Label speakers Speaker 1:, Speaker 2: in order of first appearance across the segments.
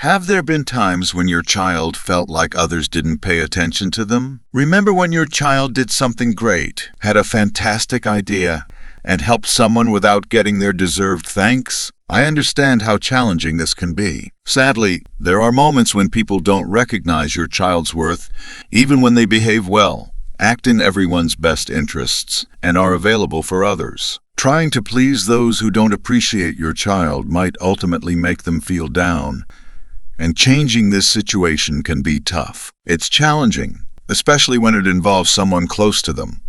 Speaker 1: Have there been times when your child felt like others didn't pay attention to them? Remember when your child did something great, had a fantastic idea, and helped someone without getting their deserved thanks? I understand how challenging this can be. Sadly, there are moments when people don't recognize your child's worth, even when they behave well, act in everyone's best interests, and are available for others. Trying to please those who don't appreciate your child might ultimately make them feel down, and changing this situation can be tough. It's challenging, especially when it involves someone close to them,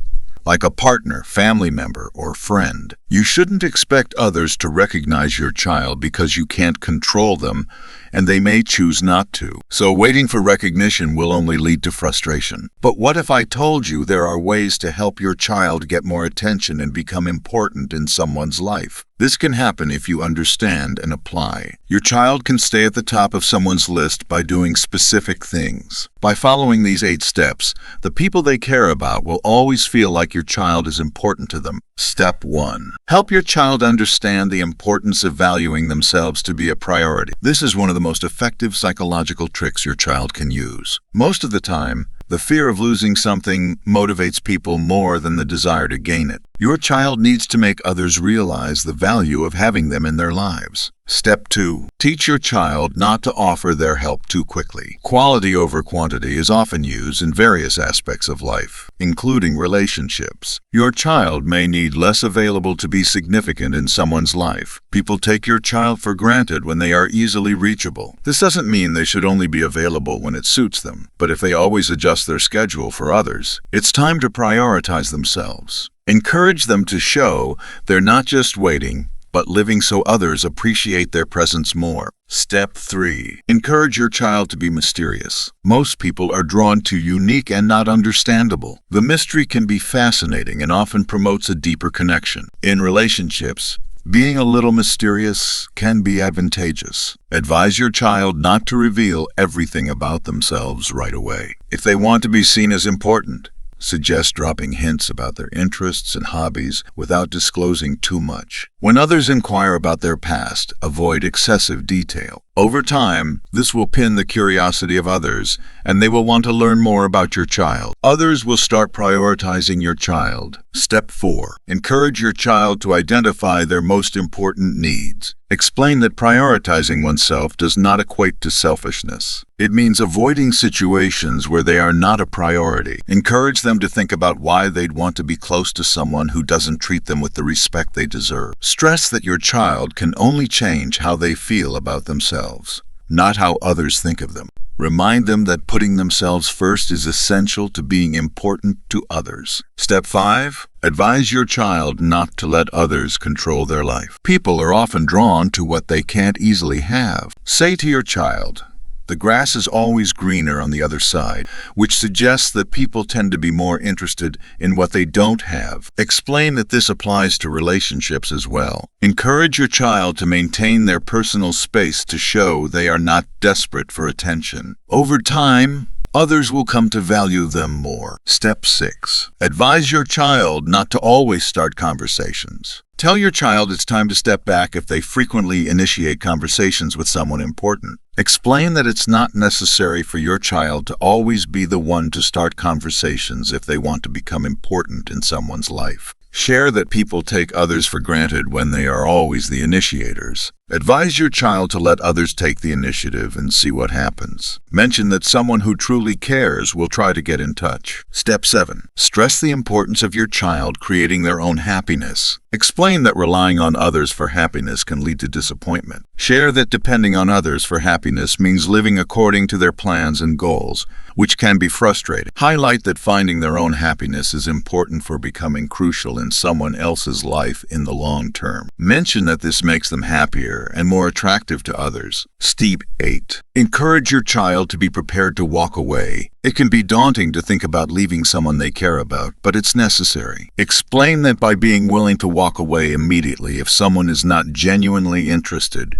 Speaker 1: like a partner, family member, or friend. You shouldn't expect others to recognize your child because you can't control them, and they may choose not to. So waiting for recognition will only lead to frustration. But what if I told you there are ways to help your child get more attention and become important in someone's life? This can happen if you understand and apply. Your child can stay at the top of someone's list by doing specific things. By following these 8 steps, the people they care about will always feel like your child is important to them. Step 1. Help your child understand the importance of valuing themselves to be a priority. This is one of the most effective psychological tricks your child can use. Most of the time, the fear of losing something motivates people more than the desire to gain it. Your child needs to make others realize the value of having them in their lives. Step 2. Teach your child not to offer their help too quickly. Quality over quantity is often used in various aspects of life, including relationships. Your child may need less available to be significant in someone's life. People take your child for granted when they are easily reachable. This doesn't mean they should only be available when it suits them, but if they always adjust their schedule for others, it's time to prioritize themselves. Encourage them to show they're not just waiting, but living so others appreciate their presence more. Step 3. Encourage your child to be mysterious. Most people are drawn to unique and not understandable. The mystery can be fascinating and often promotes a deeper connection. In relationships, being a little mysterious can be advantageous. Advise your child not to reveal everything about themselves right away. If they want to be seen as important, suggest dropping hints about their interests and hobbies without disclosing too much. When others inquire about their past, avoid excessive detail. Over time, this will pin the curiosity of others, and they will want to learn more about your child. Others will start prioritizing your child. Step 4. Encourage your child to identify their most important needs. Explain that prioritizing oneself does not equate to selfishness. It means avoiding situations where they are not a priority. Encourage them to think about why they'd want to be close to someone who doesn't treat them with the respect they deserve. Stress that your child can only change how they feel about themselves, not how others think of them. Remind them that putting themselves first is essential to being important to others. Step 5. Advise your child not to let others control their life. People are often drawn to what they can't easily have. Say to your child, "The grass is always greener on the other side," which suggests that people tend to be more interested in what they don't have. Explain that this applies to relationships as well. Encourage your child to maintain their personal space to show they are not desperate for attention. Over time, others will come to value them more. Step 6. Advise your child not to always start conversations. Tell your child it's time to step back if they frequently initiate conversations with someone important. Explain that it's not necessary for your child to always be the one to start conversations if they want to become important in someone's life. Share that people take others for granted when they are always the initiators. Advise your child to let others take the initiative and see what happens. Mention that someone who truly cares will try to get in touch. Step 7. Stress the importance of your child creating their own happiness. Explain that relying on others for happiness can lead to disappointment. Share that depending on others for happiness means living according to their plans and goals, which can be frustrating. Highlight that finding their own happiness is important for becoming crucial in someone else's life in the long term. Mention that this makes them happier and more attractive to others. Step 8. Encourage your child to be prepared to walk away. It can be daunting to think about leaving someone they care about, but it's necessary. Explain that by being willing to walk away immediately if someone is not genuinely interested,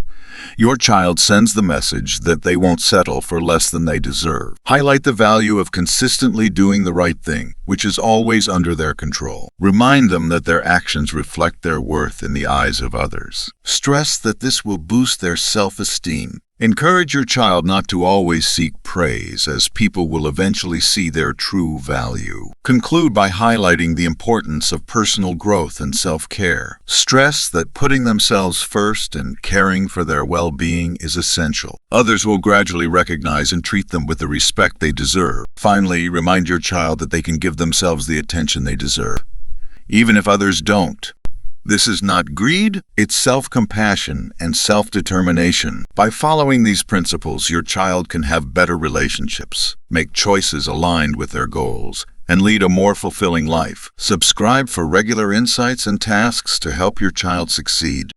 Speaker 1: your child sends the message that they won't settle for less than they deserve. Highlight the value of consistently doing the right thing, which is always under their control. Remind them that their actions reflect their worth in the eyes of others. Stress that this will boost their self-esteem. Encourage your child not to always seek praise, as people will eventually see their true value. Conclude by highlighting the importance of personal growth and self-care. Stress that putting themselves first and caring for their well-being is essential. Others will gradually recognize and treat them with the respect they deserve. Finally, remind your child that they can give themselves the attention they deserve, even if others don't. This is not greed, it's self-compassion and self-determination. By following these principles, your child can have better relationships, make choices aligned with their goals, and lead a more fulfilling life. Subscribe for regular insights and tasks to help your child succeed.